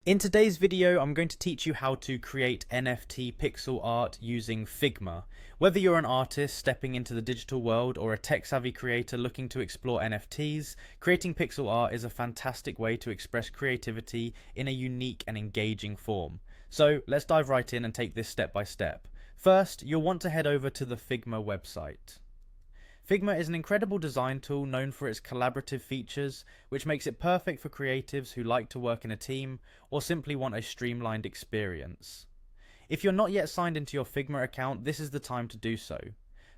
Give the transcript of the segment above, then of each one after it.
In today's video, I'm going to teach you how to create NFT pixel art using Figma. Whether you're an artist stepping into the digital world or a tech-savvy creator looking to explore NFTs, creating pixel art is a fantastic way to express creativity in a unique and engaging form. So let's dive right in and take this step by step. First, you'll want to head over to the Figma website. Figma is an incredible design tool known for its collaborative features, which makes it perfect for creatives who like to work in a team or simply want a streamlined experience. If you're not yet signed into your Figma account, this is the time to do so.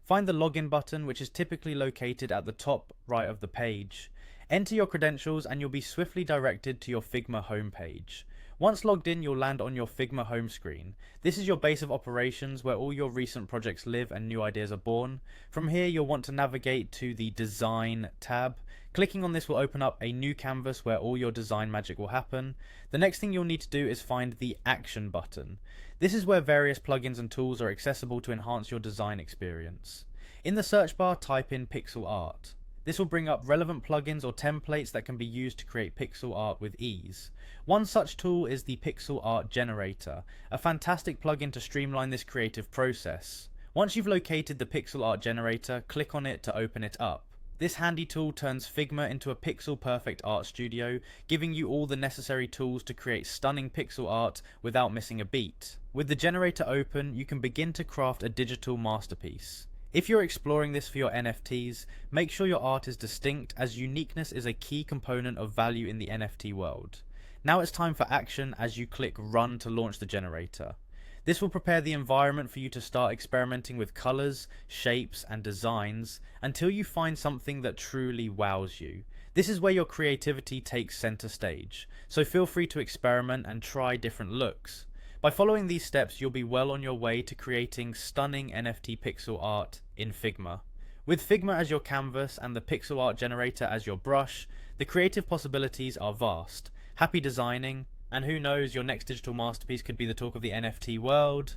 Find the login button, which is typically located at the top right of the page. Enter your credentials and you'll be swiftly directed to your Figma homepage. Once logged in, you'll land on your Figma home screen. This is your base of operations where all your recent projects live and new ideas are born. From here, you'll want to navigate to the Design tab. Clicking on this will open up a new canvas where all your design magic will happen. The next thing you'll need to do is find the Action button. This is where various plugins and tools are accessible to enhance your design experience. In the search bar, type in pixel art. This will bring up relevant plugins or templates that can be used to create pixel art with ease. One such tool is the Pixel Art Generator, a fantastic plugin to streamline this creative process. Once you've located the Pixel Art Generator, click on it to open it up. This handy tool turns Figma into a pixel-perfect art studio, giving you all the necessary tools to create stunning pixel art without missing a beat. With the generator open, you can begin to craft a digital masterpiece. If you're exploring this for your NFTs, make sure your art is distinct, as uniqueness is a key component of value in the NFT world. Now it's time for action as you click Run to launch the generator. This will prepare the environment for you to start experimenting with colors, shapes, and designs until you find something that truly wows you. This is where your creativity takes center stage, so feel free to experiment and try different looks. By following these steps, you'll be well on your way to creating stunning NFT pixel art in Figma. With Figma as your canvas and the pixel art generator as your brush, the creative possibilities are vast. Happy designing, and who knows, your next digital masterpiece could be the talk of the NFT world.